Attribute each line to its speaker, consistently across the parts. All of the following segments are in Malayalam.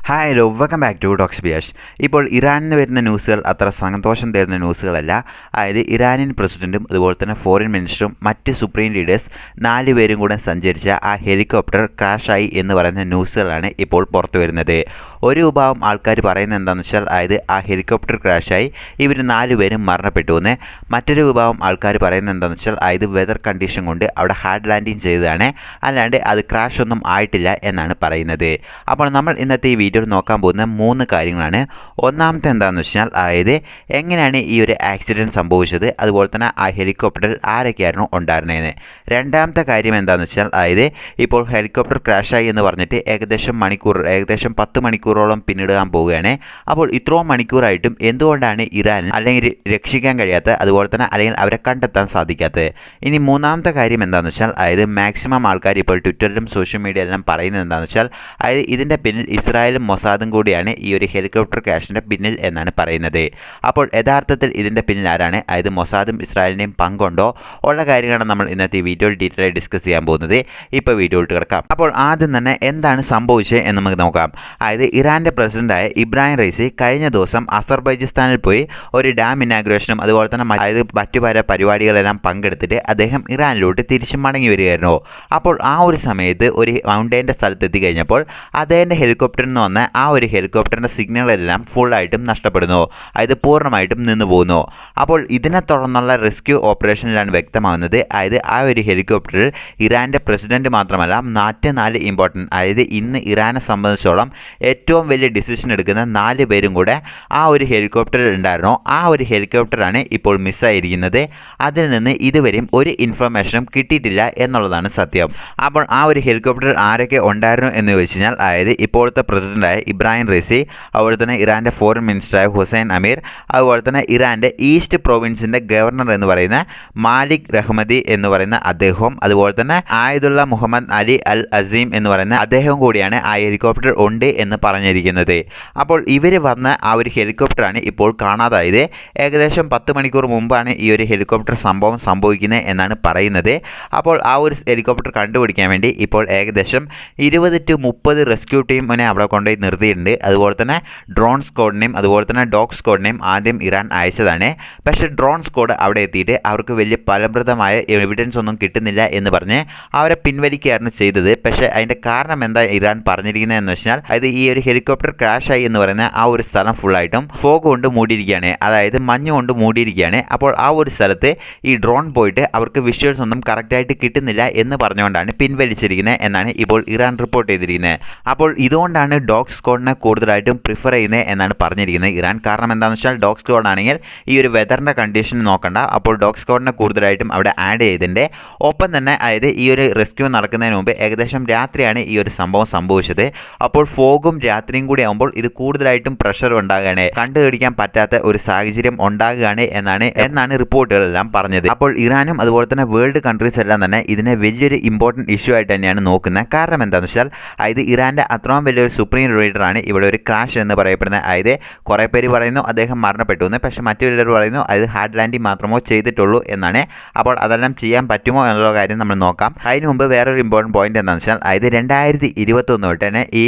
Speaker 1: Hi hello welcome back to ഡോക്സ് ബിയാഷ്. ഇപ്പോൾ ഇറാനിന് വരുന്ന ന്യൂസുകൾ അത്ര സന്തോഷം തരുന്ന ന്യൂസുകളല്ല. അതായത് ഇറാനിയൻ പ്രസിഡന്റും അതുപോലെ തന്നെ ഫോറിൻ മിനിസ്റ്ററും മറ്റ് സുപ്രീം ലീഡേഴ്സ് 4 പേരും കൂടെ സഞ്ചരിച്ച ആ ഹെലികോപ്റ്റർ ക്രാഷായി എന്ന് പറയുന്ന ന്യൂസുകളാണ് ഇപ്പോൾ പുറത്തു വരുന്നത്. ഒരു വിഭാഗം ആൾക്കാർ പറയുന്നത് എന്താണെന്ന് വെച്ചാൽ അതായത് ആ ഹെലികോപ്റ്റർ ക്രാഷായി ഇവർ 4 പേരും മരണപ്പെട്ടു എന്ന്. മറ്റൊരു വിഭാഗം ആൾക്കാർ പറയുന്നത് എന്താണെന്ന് വെച്ചാൽ അതായത് വെതർ കണ്ടീഷൻ കൊണ്ട് അവിടെ ഹാർഡ് ലാൻഡിങ് ചെയ്തതാണ്, അല്ലാണ്ട് അത് ക്രാഷ് ഒന്നും ആയിട്ടില്ല എന്നാണ് പറയുന്നത്. അപ്പോൾ നമ്മൾ ഇന്നത്തെ ഈ വീഡിയോ നോക്കാൻ പോകുന്ന 3 കാര്യങ്ങളാണ്. ഒന്നാമത്തെ എന്താണെന്ന് വെച്ചാൽ അതായത് എങ്ങനെയാണ് ഈ ഒരു ആക്സിഡൻറ്റ് സംഭവിച്ചത്, അതുപോലെ തന്നെ ആ ഹെലികോപ്റ്ററിൽ ആരൊക്കെയായിരുന്നു ഉണ്ടായിരുന്നതെന്ന്. രണ്ടാമത്തെ കാര്യം എന്താണെന്ന് വെച്ചാൽ അതായത് ഇപ്പോൾ ഹെലികോപ്റ്റർ ക്രാഷായി എന്ന് പറഞ്ഞിട്ട് ഏകദേശം 10 മണിക്കൂറോളം പിന്നിടാൻ പോവുകയാണ്. അപ്പോൾ ഇത്രയും മണിക്കൂറായിട്ടും എന്തുകൊണ്ടാണ് ഇറാൻ അല്ലെങ്കിൽ രക്ഷിക്കാൻ കഴിയാത്തത്, അതുപോലെ തന്നെ അല്ലെങ്കിൽ അവരെ കണ്ടെത്താൻ സാധിക്കാത്തത്. ഇനി മൂന്നാമത്തെ കാര്യം എന്താണെന്ന് വെച്ചാൽ അതായത് മാക്സിമം ആൾക്കാർ ഇപ്പോൾ ട്വിറ്ററിലും സോഷ്യൽ മീഡിയയിലെല്ലാം പറയുന്നത് എന്താണെന്ന് വെച്ചാൽ അതായത് ഇതിൻ്റെ പിന്നിൽ ഇസ്രായേലും മൊസാദും കൂടിയാണ് ഈ ഒരു ഹെലികോപ്റ്റർ ക്രാഷിൻ്റെ പിന്നിൽ എന്നാണ് പറയുന്നത്. അപ്പോൾ യഥാർത്ഥത്തിൽ ഇതിൻ്റെ പിന്നിൽ ആരാണ്, അതായത് മൊസാദും ഇസ്രായേലിനെയും പങ്കുണ്ടോ ഉള്ള കാര്യങ്ങളാണ് നമ്മൾ ഇന്നത്തെ വീഡിയോയിൽ ഡീറ്റെയിൽ ആയി ഡിസ്കസ് ചെയ്യാൻ പോകുന്നത്. ഇപ്പോൾ വീഡിയോയിലോട്ട് കിടക്കാം. അപ്പോൾ ആദ്യം തന്നെ എന്താണ് സംഭവിച്ചത് എന്ന് നമുക്ക് നോക്കാം. അതായത് ഇറാൻ്റെ പ്രസിഡന്റായ ഇബ്രാഹിം റൈസി കഴിഞ്ഞ ദിവസം അസർബൈജാനിൽ പോയി ഒരു ഡാം ഇനാഗ്രേഷനും അതുപോലെ തന്നെ മറ്റു പല പരിപാടികളെല്ലാം പങ്കെടുത്തിട്ട് അദ്ദേഹം ഇറാനിലോട്ട് തിരിച്ചു മടങ്ങി വരികയായിരുന്നു. അപ്പോൾ ആ ഒരു സമയത്ത് ഒരു മൗണ്ടൈൻ്റെ സ്ഥലത്തെത്തി കഴിഞ്ഞപ്പോൾ അദ്ദേഹത്തിൻ്റെ ഹെലികോപ്റ്ററിൽ നിന്ന് വന്ന ആ ഒരു ഹെലികോപ്റ്ററിൻ്റെ സിഗ്നലെല്ലാം ഫുള്ളായിട്ടും നഷ്ടപ്പെടുന്നു, അതായത് പൂർണ്ണമായിട്ടും നിന്നു പോകുന്നു. അപ്പോൾ ഇതിനെ തുടർന്നുള്ള റെസ്ക്യൂ ഓപ്പറേഷനിലാണ് വ്യക്തമാകുന്നത് അതായത് ആ ഒരു ഹെലികോപ്റ്ററിൽ ഇറാൻ്റെ പ്രസിഡന്റ് മാത്രമല്ല മറ്റ് 4 ഇമ്പോർട്ടൻറ്റ്, അതായത് ഇന്ന് ഇറാനെ സംബന്ധിച്ചോളം ഏറ്റവും വലിയ ഡിസിഷൻ എടുക്കുന്ന 4 പേരും കൂടെ ആ ഒരു ഹെലികോപ്റ്ററിൽ ഉണ്ടായിരുന്നു. ആ ഒരു ഹെലികോപ്റ്ററാണ് ഇപ്പോൾ മിസ്സായിരിക്കുന്നത്. അതിൽ നിന്ന് ഇതുവരെയും ഒരു ഇൻഫർമേഷനും കിട്ടിയിട്ടില്ല എന്നുള്ളതാണ് സത്യം. അപ്പോൾ ആ ഒരു ഹെലികോപ്റ്ററിൽ ആരൊക്കെ ഉണ്ടായിരുന്നു എന്ന് ചോദിച്ചു കഴിഞ്ഞാൽ അതായത് ഇപ്പോഴത്തെ പ്രസിഡന്റായ ഇബ്രാഹിം റൈസി, അതുപോലെ തന്നെ ഇറാൻ്റെ ഫോറിൻ മിനിസ്റ്ററായ ഹുസൈൻ അമീർ, അതുപോലെ തന്നെ ഇറാൻ്റെ ഈസ്റ്റ് പ്രൊവിൻസിൻ്റെ ഗവർണർ എന്ന് പറയുന്ന മാലിക് റഹ്മദി എന്ന് പറയുന്ന അദ്ദേഹവും, അതുപോലെ തന്നെ ആയതുള്ള മുഹമ്മദ് അലി അൽ അസീം എന്ന് പറയുന്ന അദ്ദേഹം കൂടിയാണ് ആ ഹെലികോപ്റ്റർ ഉണ്ട് എന്ന് പറഞ്ഞിരിക്കുന്നത്. അപ്പോൾ ഇവർ വന്ന ആ ഒരു ഹെലികോപ്റ്ററാണ് ഇപ്പോൾ കാണാതായത്. ഏകദേശം 10 മണിക്കൂർ മുമ്പാണ് ഈ ഒരു ഹെലികോപ്റ്റർ സംഭവം സംഭവിക്കുന്നത് എന്നാണ് പറയുന്നത്. അപ്പോൾ ആ ഒരു ഹെലികോപ്റ്റർ കണ്ടുപിടിക്കാൻ വേണ്ടി ഇപ്പോൾ ഏകദേശം 20 to 30 റെസ്ക്യൂ ടീമിനെ അവിടെ കൊണ്ടുപോയി നിർത്തിയിട്ടുണ്ട്. അതുപോലെ തന്നെ ഡ്രോൺ സ്ക്വാഡിനെയും അതുപോലെ തന്നെ ഡോഗ് സ്ക്വാഡിനെയും ആദ്യം ഇറാൻ അയച്ചതാണ്. പക്ഷേ ഡ്രോൺ സ്ക്വാഡ് അവിടെ എത്തിയിട്ട് അവർക്ക് വലിയ ഫലപ്രദമായ എവിഡൻസ് ഒന്നും കിട്ടുന്നില്ല എന്ന് പറഞ്ഞ് അവരെ പിൻവലിക്കുകയായിരുന്നു ചെയ്തത്. പക്ഷേ അതിൻ്റെ കാരണം എന്താ ഇറാൻ പറഞ്ഞിരിക്കുന്നത് എന്ന് വെച്ചാൽ അതായത് ഈ ഒരു ഹെലികോപ്റ്റർ ക്രാഷായി എന്ന് പറയുന്ന ആ ഒരു സ്ഥലം ഫുള്ളായിട്ടും ഫോഗ് കൊണ്ട് മൂടിയിരിക്കുകയാണ്, അതായത് മഞ്ഞ് കൊണ്ട് മൂടിയിരിക്കുകയാണ്. അപ്പോൾ ആ ഒരു സ്ഥലത്ത് ഈ ഡ്രോൺ പോയിട്ട് അവർക്ക് വിഷ്വൽസ് ഒന്നും കറക്റ്റായിട്ട് കിട്ടുന്നില്ല എന്ന് പറഞ്ഞുകൊണ്ടാണ് പിൻവലിച്ചിരിക്കുന്നത് എന്നാണ് ഇപ്പോൾ ഇറാൻ റിപ്പോർട്ട് ചെയ്തിരിക്കുന്നത്. അപ്പോൾ ഇതുകൊണ്ടാണ് ഡോഗ് സ്ക്വാഡിനെ കൂടുതലായിട്ടും പ്രിഫർ ചെയ്യുന്നത് എന്നാണ് പറഞ്ഞിരിക്കുന്നത് ഇറാൻ. കാരണം എന്താണെന്ന് വെച്ചാൽ ഡോഗ് സ്ക്വാഡ് ആണെങ്കിൽ ഈ ഒരു വെതറിൻ്റെ കണ്ടീഷൻ നോക്കണ്ട, അപ്പോൾ ഡോഗ് സ്ക്വാഡിനെ കൂടുതലായിട്ടും അവിടെ ആഡ് ചെയ്തിട്ടുണ്ട്. ഒപ്പം തന്നെ അതായത് ഈ ഒരു റെസ്ക്യൂ നടക്കുന്നതിന് മുമ്പ് ഏകദേശം രാത്രിയാണ് ഈ ഒരു സംഭവം സംഭവിച്ചത്. അപ്പോൾ ഫോഗും രാത്രിയും കൂടി ആകുമ്പോൾ ഇത് കൂടുതലായിട്ടും പ്രഷർ ഉണ്ടാകുകയാണ്, കണ്ടുപിടിക്കാൻ പറ്റാത്ത ഒരു സാഹചര്യം ഉണ്ടാകുകയാണ് എന്നാണ് റിപ്പോർട്ടുകളെല്ലാം പറഞ്ഞത്. അപ്പോൾ ഇറാനും അതുപോലെ തന്നെ വേൾഡ് കൺട്രീസ് എല്ലാം തന്നെ ഇതിനെ വലിയൊരു ഇമ്പോർട്ടൻറ്റ് ഇഷ്യൂ ആയിട്ട് തന്നെയാണ് നോക്കുന്നത്. കാരണം എന്താണെന്ന് വെച്ചാൽ അതായത് ഇറാൻ്റെ അത്രയും വലിയൊരു സുപ്രീം ലീഡറാണ് ഇവിടെ ഒരു ക്രാഷ് എന്ന് പറയപ്പെടുന്നത്. അതായത് കുറേ പേര് പറയുന്നു അദ്ദേഹം മരണപ്പെട്ടു എന്ന്, പക്ഷേ മറ്റു ചിലർ പറയുന്നു അതായത് ഹാർഡ് ലാൻഡിങ് മാത്രമോ ചെയ്തിട്ടുള്ളൂ എന്നാണ്. അപ്പോൾ അതെല്ലാം ചെയ്യാൻ പറ്റുമോ എന്നുള്ള കാര്യം നമ്മൾ നോക്കാം. അതിന് മുമ്പ് വേറൊരു ഇമ്പോർട്ടൻറ്റ് പോയിന്റ് എന്താണെന്ന് വെച്ചാൽ അതായത് 2021 തൊട്ട് തന്നെ ഈ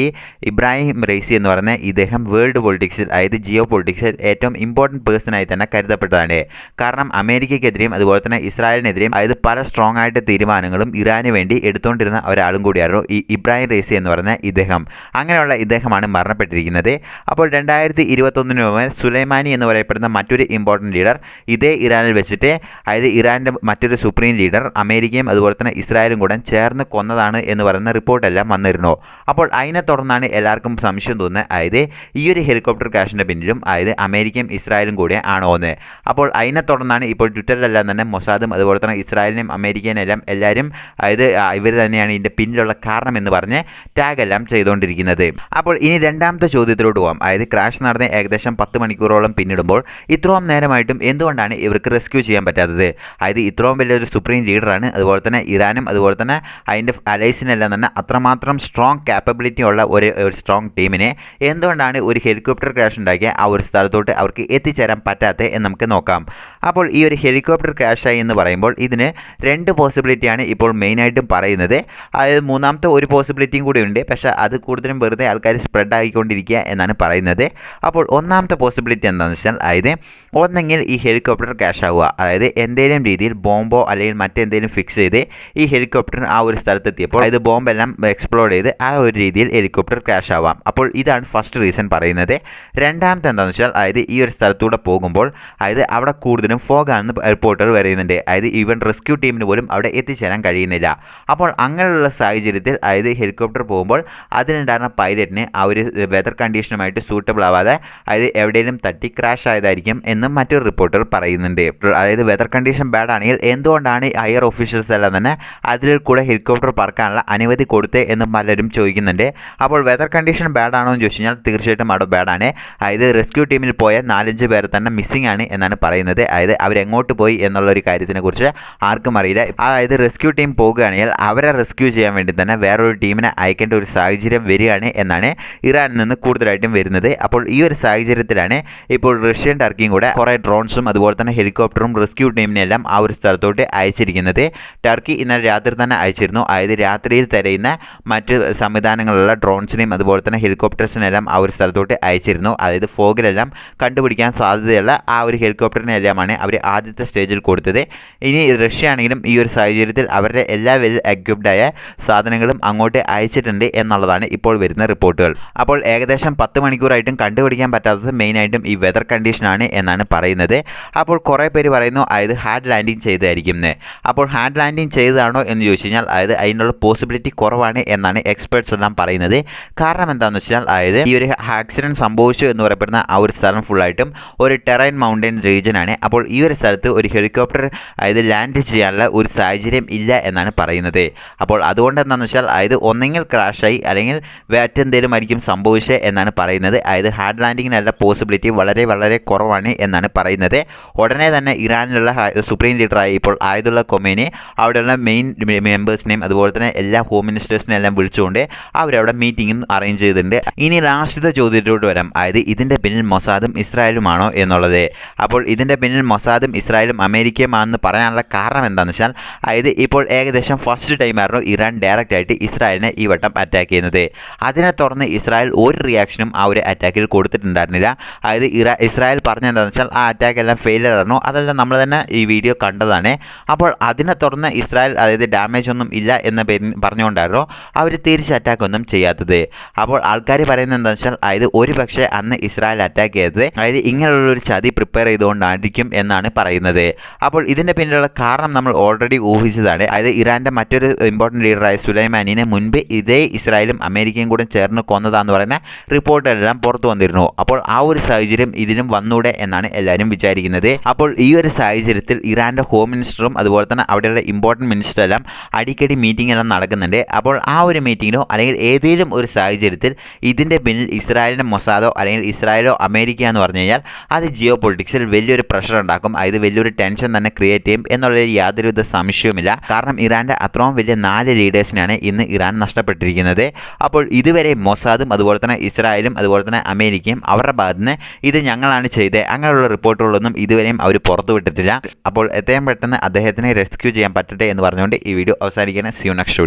Speaker 1: ഇബ്രാഹിം റൈസി എന്ന് പറയുന്ന ഇദ്ദേഹം വേൾഡ് പൊളിറ്റിക്സിൽ അതായത് ജിയോ പൊളിറ്റിക്സിൽ ഏറ്റവും ഇമ്പോർട്ടൻറ്റ് പേഴ്സണായി തന്നെ കരുതപ്പെട്ടതാണ്. കാരണം അമേരിക്കയ്ക്കെതിരെയും അതുപോലെ തന്നെ ഇസ്രായേലിനെതിരെയും അതായത് പല സ്ട്രോങ് ആയിട്ട് തീരുമാനങ്ങളും ഇറാന് വേണ്ടി എടുത്തുകൊണ്ടിരുന്ന ഒരാളും കൂടിയായിരുന്നു ഈ ഇബ്രാഹിം റൈസി എന്ന് പറയുന്ന ഇദ്ദേഹം. അങ്ങനെയുള്ള ഇദ്ദേഹമാണ് മരണപ്പെട്ടിരിക്കുന്നത്. അപ്പോൾ 2021 സുലൈമാനി എന്ന് പറയപ്പെടുന്ന മറ്റൊരു ഇമ്പോർട്ടൻറ്റ് ലീഡർ ഇതേ ഇറാനിൽ വെച്ചിട്ട് അതായത് ഇറാൻ്റെ മറ്റൊരു സുപ്രീം ലീഡർ അമേരിക്കയും അതുപോലെ തന്നെ ഇസ്രായേലും കൂടെ ചേർന്ന് കൊന്നതാണ് എന്ന് പറയുന്ന റിപ്പോർട്ടെല്ലാം വന്നിരുന്നു. അപ്പോൾ അതിനെ തുടർന്നാണ് എല്ലാവർക്കും സംശയം തോന്നുന്നത് അതായത് ഈ ഒരു ഹെലികോപ്റ്റർ ക്രാഷിൻ്റെ പിന്നിലും അതായത് അമേരിക്കയും ഇസ്രായേലും കൂടെ ആണോ എന്ന്. അപ്പോൾ അതിനെ തുടർന്നാണ് ഇപ്പോൾ ട്വിറ്ററിലെല്ലാം തന്നെ മൊസാദും അതുപോലെ തന്നെ ഇസ്രായേലിനെയും അമേരിക്കനെല്ലാം എല്ലാവരും അതായത് ഇവർ തന്നെയാണ് ഇതിൻ്റെ പിന്നിലുള്ള കാരണം എന്ന് പറഞ്ഞ് ടാഗ് എല്ലാം ചെയ്തുകൊണ്ടിരിക്കുന്നത്. അപ്പോൾ ഇനി രണ്ടാമത്തെ ചോദ്യത്തിലോട്ട് പോകാം. അതായത് ക്രാഷ് നടന്ന് ഏകദേശം 10 മണിക്കൂറോളം പിന്നിടുമ്പോൾ ഇത്രയും നേരമായിട്ടും എന്തുകൊണ്ടാണ് ഇവർക്ക് റെസ്ക്യൂ ചെയ്യാൻ പറ്റാത്തത്? അതായത് ഇത്രയും വലിയൊരു സുപ്രീം ലീഡറാണ്, അതുപോലെ തന്നെ ഇറാനും അതുപോലെ തന്നെ അതിൻ്റെ അലൈസിനെല്ലാം തന്നെ അത്രമാത്രം സ്ട്രോങ് കാപ്പബിലിറ്റി ഉള്ള ഒരു സ്ട്രോങ് ടീമിനെ എന്തുകൊണ്ടാണ് ഒരു ഹെലികോപ്റ്റർ ക്രാഷ് ഉണ്ടാക്കിയ ആ ഒരു സ്ഥലത്തോട്ട് അവർക്ക് എത്തിച്ചേരാൻ പറ്റാത്തത് എന്ന് നമുക്ക് നോക്കാം. അപ്പോൾ ഈ ഒരു ഹെലികോപ്റ്റർ ക്രാഷായി എന്ന് പറയുമ്പോൾ ഇതിന് 2 പോസിബിലിറ്റിയാണ് ഇപ്പോൾ മെയിനായിട്ടും പറയുന്നത്. അതായത് മൂന്നാമത്തെ ഒരു പോസിബിലിറ്റിയും കൂടി ഉണ്ട്, പക്ഷേ അത് കൂടുതലും വെറുതെ ആൾക്കാർ സ്പ്രെഡ് ആയിക്കൊണ്ടിരിക്കുക എന്നാണ് പറയുന്നത്. അപ്പോൾ ഒന്നാമത്തെ പോസിബിലിറ്റി എന്താണെന്ന് വെച്ചാൽ അതായത് ഒന്നെങ്കിൽ ഈ ഹെലികോപ്റ്റർ ക്രാഷ് ആവുക, അതായത് എന്തെങ്കിലും രീതിയിൽ ബോംബോ അല്ലെങ്കിൽ മറ്റെന്തെങ്കിലും ഫിക്സ് ചെയ്ത് ഈ ഹെലികോപ്റ്റർ ആ ഒരു സ്ഥലത്തെത്തിയപ്പോൾ അതായത് ബോംബെല്ലാം എക്സ്പ്ലോഡ് ചെയ്ത് ആ ഒരു രീതിയിൽ ഹെലികോപ്റ്റർ ക്രാഷ് ആവാം. അപ്പോൾ ഇതാണ് ഫസ്റ്റ് റീസൺ പറയുന്നത്. രണ്ടാമത്തെ എന്താണെന്ന് വെച്ചാൽ അതായത് ഈ ഒരു സ്ഥലത്തൂടെ പോകുമ്പോൾ അതായത് അവിടെ കൂടുതലും ഫോഗാണെന്ന് റിപ്പോർട്ടുകൾ വരുന്നുണ്ട്, അതായത് ഈവൻ റെസ്ക്യൂ ടീമിന് പോലും അവിടെ എത്തിച്ചേരാൻ കഴിയുന്നില്ല. അപ്പോൾ അങ്ങനെയുള്ള സാഹചര്യത്തിൽ അതായത് ഹെലികോപ്റ്റർ പോകുമ്പോൾ അതിനുണ്ടായിരുന്ന പൈലറ്റിന് ആ ഒരു വെതർ കണ്ടീഷനുമായിട്ട് സൂട്ടബിൾ ആവാതെ അതായത് എവിടെയെങ്കിലും തട്ടി ക്രാഷ് ആയതായിരിക്കും എന്നും മറ്റൊരു റിപ്പോർട്ടുകൾ പറയുന്നുണ്ട്. അതായത് വെതർ കണ്ടീഷൻ ബാഡ് ആണെങ്കിൽ എന്തുകൊണ്ടാണ് ഹയർ ഓഫീഷ്യൽസ് എല്ലാം തന്നെ അതിൽ കൂടെ ഹെലികോപ്റ്റർ പറക്കാനുള്ള അനുമതി കൊടുത്തേ എന്നും പലരും ചോദിക്കുന്നുണ്ട്. അപ്പോൾ വെതർ കണ്ടീഷൻ ബാഡ് ആണോ എന്ന് ചോദിച്ചു കഴിഞ്ഞാൽ തീർച്ചയായിട്ടും അവിടെ ബാഡാണ്. അതായത് റെസ്ക്യൂ ടീമിൽ പോയ 4-5 പേർ തന്നെ മിസ്സിംഗ് ആണ് എന്നാണ് പറയുന്നത്. അതായത് അവരെങ്ങോട്ട് പോയി എന്നുള്ള ഒരു കാര്യത്തിനെ കുറിച്ച് ആർക്കും അറിയില്ല. അതായത് റെസ്ക്യൂ ടീം പോകുകയാണെങ്കിൽ അവരെ റെസ്ക്യൂ ചെയ്യാൻ വേണ്ടി തന്നെ വേറൊരു ടീമിനെ അയക്കേണ്ട ഒരു സാഹചര്യം വരികയാണ് എന്നാണ് ഇറാനിൽ നിന്ന് കൂടുതലായിട്ടും വരുന്നത്. അപ്പോൾ ഈ ഒരു സാഹചര്യത്തിലാണ് ഇപ്പോൾ റഷ്യൻ ടർക്കിയും കൂടെ കുറേ ഡ്രോൺസും അതുപോലെ തന്നെ ഹെലികോപ്റ്ററും റെസ്ക്യൂ ടീമിനെല്ലാം ആ ഒരു സ്ഥലത്തോട്ട് അയച്ചിരിക്കുന്നത്. ടർക്കി ഇന്നലെ രാത്രി തന്നെ അയച്ചിരുന്നു. അതായത് രാത്രിയിൽ തിരയുന്ന മറ്റ് സംവിധാനങ്ങളുള്ള ഡ്രോൺസിനെയും അതുപോലെ തന്നെ ഹെലികോപ്റ്റേഴ്സിനെല്ലാം ആ ഒരു സ്ഥലത്തോട്ട് അയച്ചിരുന്നു. അതായത് ഫോഗിലെല്ലാം കണ്ടുപിടിക്കാൻ സാധ്യതയുള്ള ആ ഒരു ഹെലികോപ്റ്ററിനെല്ലാമാണ് അവർ ആദ്യത്തെ സ്റ്റേജിൽ കൊടുത്തത്. ഇനി റഷ്യ ആണെങ്കിലും ഈ ഒരു സാഹചര്യത്തിൽ അവരുടെ എല്ലാ വെൽ എക്വിപ്ഡ് ആയ സാധനങ്ങളും അങ്ങോട്ട് അയച്ചിട്ടുണ്ട് എന്നുള്ളതാണ് ഇപ്പോൾ വരുന്ന റിപ്പോർട്ടുകൾ. അപ്പോൾ ഏകദേശം 10 മണിക്കൂറായിട്ടും കണ്ടുപിടിക്കാൻ പറ്റാത്തത് മെയിനായിട്ടും ഈ വെതർ കണ്ടീഷനാണ് എന്നാണ് പറയുന്നത്. അപ്പോൾ കുറേ പേര് പറയുന്നു അതായത് ഹാർഡ് ലാൻഡിങ് ചെയ്തായിരിക്കും എന്ന്. അപ്പോൾ ഹാർഡ് ലാൻഡിങ് ചെയ്തതാണോ എന്ന് ചോദിച്ചു കഴിഞ്ഞാൽ അതായത് അതിനുള്ള പോസിബിലിറ്റി കുറവാണ് എന്നാണ് എക്സ്പേർട്സ് എല്ലാം പറയുന്നത്. കാരണം എന്താണെന്ന് വെച്ചാൽ അതായത് ഈ ഒരു ആക്സിഡൻറ്റ് സംഭവിച്ചു എന്ന് പറയപ്പെടുന്ന ആ ഒരു സ്ഥലം ഫുള്ളായിട്ടും ഒരു ടെറൈൻ മൗണ്ടൻ റീജിയനാണ്. അപ്പോൾ ഈ ഒരു സ്ഥലത്ത് ഒരു ഹെലികോപ്റ്റർ അതായത് ലാൻഡ് ചെയ്യാനുള്ള ഒരു സാഹചര്യം ഇല്ല എന്നാണ് പറയുന്നത്. അപ്പോൾ അതുകൊണ്ട് എന്താണെന്ന് വെച്ചാൽ അതായത് ഒന്നെങ്കിൽ ക്രാഷായി അല്ലെങ്കിൽ മറ്റെന്തെങ്കിലും ആയിരിക്കും സംഭവിച്ചത് എന്നാണ് പറയുന്നത്. അതായത് ഹാർഡ് ലാൻഡിങ്ങിനുള്ള പോസിബിലിറ്റി വളരെ വളരെ കുറവാണ് എന്നാണ് പറയുന്നത്. ഉടനെ തന്നെ ഇറാനിലുള്ള സുപ്രീം ലീഡറായി ഇപ്പോൾ ആയതുള്ള കൊമേനി അവിടെയുള്ള മെയിൻ മെമ്പേഴ്സിനെയും അതുപോലെ തന്നെ എല്ലാ ഹോം മിനിസ്റ്റേഴ്സിനെയും എല്ലാം വിളിച്ചുകൊണ്ട് അവരവിടെ മീറ്റിംഗും അറേഞ്ച് ചെയ്തിട്ടുണ്ട്. ഇനി ലാസ്റ്റത്തെ ചോദ്യത്തിലോട്ട് വരാം, അതായത് ഇതിൻ്റെ പിന്നിൽ മൊസാദും ഇസ്രായേലുമാണോ എന്നുള്ളത്. അപ്പോൾ ഇതിൻ്റെ പിന്നിൽ മൊസാദും ഇസ്രായേലും അമേരിക്കയുമാണെന്ന് പറയാനുള്ള കാരണം എന്താണെന്ന് വെച്ചാൽ അതായത് ഇപ്പോൾ ഏകദേശം ഫസ്റ്റ് ടൈമായിരുന്നു ഇറാൻ ഡയറക്റ്റ് ആയിട്ട് ഇസ്രായേലിനെ ഈ വട്ടം അറ്റാക്ക് ചെയ്യുന്നത്. അതിനെ തുടർന്ന് ഇസ്രായേൽ ഒരു റിയാക്ഷനും ആ ഒരു അറ്റാക്കിൽ കൊടുത്തിട്ടുണ്ടായിരുന്നില്ല. അതായത് ഇസ്രായേൽ പറഞ്ഞെന്താണെന്ന് വെച്ചാൽ ആ അറ്റാക്ക് എല്ലാം ഫെയിലിയർ ആയിരുന്നു, അതെല്ലാം നമ്മൾ തന്നെ ഈ വീഡിയോ കണ്ടതാണ്. അപ്പോൾ അതിനെ തുടർന്ന് ഇസ്രായേൽ അതായത് ഡാമേജ് ഒന്നും ഇല്ല എന്ന പറഞ്ഞുകൊണ്ടായിരുന്നു അവർ തിരിച്ച് അറ്റാക്ക് ഒന്നും ചെയ്യാത്തത്. അപ്പോൾ ആൾക്കാർ പറയുന്നത് എന്താണെന്ന് വെച്ചാൽ അതായത് ഒരു പക്ഷേ അന്ന് ഇസ്രായേൽ അറ്റാക്ക് ചെയ്തത് അതായത് ഇങ്ങനെയുള്ളൊരു ചതി പ്രിപ്പയർ ചെയ്തുകൊണ്ടായിരിക്കും എന്നാണ് പറയുന്നത്. അപ്പോൾ ഇതിൻ്റെ പിന്നിലുള്ള കാരണം നമ്മൾ ഓൾറെഡി ഊഹിച്ചതാണ്. അതായത് ഇറാൻ്റെ മറ്റൊരു ഇമ്പോർട്ടൻറ്റ് ലീഡറായ സുലൈമാനിനെ മുൻപ് ഇതേ ഇസ്രായേലും അമേരിക്കയും കൂടെ ചേർന്ന് കൊന്നതാന്ന് പറയുന്ന റിപ്പോർട്ടുകളെല്ലാം പുറത്തു വന്നിരുന്നു. അപ്പോൾ ആ ഒരു സാഹചര്യം ഇതിനും വന്നൂടെ എന്നാണ് എല്ലാവരും വിചാരിക്കുന്നത്. അപ്പോൾ ഈ ഒരു സാഹചര്യത്തിൽ ഇറാൻ്റെ ഹോം മിനിസ്റ്ററും അതുപോലെ തന്നെ അവിടെയുള്ള ഇമ്പോർട്ടൻറ്റ് മിനിസ്റ്ററെല്ലാം അടിക്കടി മീറ്റിംഗ് എല്ലാം നടക്കുന്നുണ്ട്. അപ്പോൾ ആ ഒരു മീറ്റിങ്ങിനോ അല്ലെങ്കിൽ ഏതെങ്കിലും ഒരു സാഹചര്യത്തിൽ ഇതിൻ്റെ പിന്നിൽ ഇസ്രായേലിൻ്റെ മൊസാദോ അല്ലെങ്കിൽ ഇസ്രായേലോ അമേരിക്ക എന്ന് പറഞ്ഞു കഴിഞ്ഞാൽ അത് ജിയോ പൊളിറ്റിക്സിൽ വലിയൊരു പ്രഷർ ഉണ്ടാക്കും, അതായത് വലിയൊരു ടെൻഷൻ തന്നെ ക്രിയേറ്റ് ചെയ്യും എന്നുള്ളൊരു യാതൊരുവിധ സംശയവുമില്ല. കാരണം ഇറാൻ്റെ അത്രയും വലിയ 4 ലീഡേഴ്സിനാണ് ഇന്ന് ഇറാൻ നഷ്ടപ്പെട്ടിരിക്കുന്നത്. അപ്പോൾ ഇതുവരെ മൊസാദും അതുപോലെ തന്നെ ഇസ്രായേലും അതുപോലെ തന്നെ അമേരിക്കയും അവരുടെ ഭാഗത്ത് നിന്ന് ഇത് ഞങ്ങളാണ് ചെയ്തത് അങ്ങനെയുള്ള റിപ്പോർട്ടുകളൊന്നും ഇതുവരെയും അവർ പുറത്തുവിട്ടിട്ടില്ല. അപ്പോൾ എത്രയും പെട്ടെന്ന് അദ്ദേഹത്തിനെ റെസ്ക്യൂ ചെയ്യാൻ പറ്റട്ടെ എന്ന് പറഞ്ഞുകൊണ്ട് ഈ വീഡിയോ അവസാനിക്കുകയാണ്. See you next video.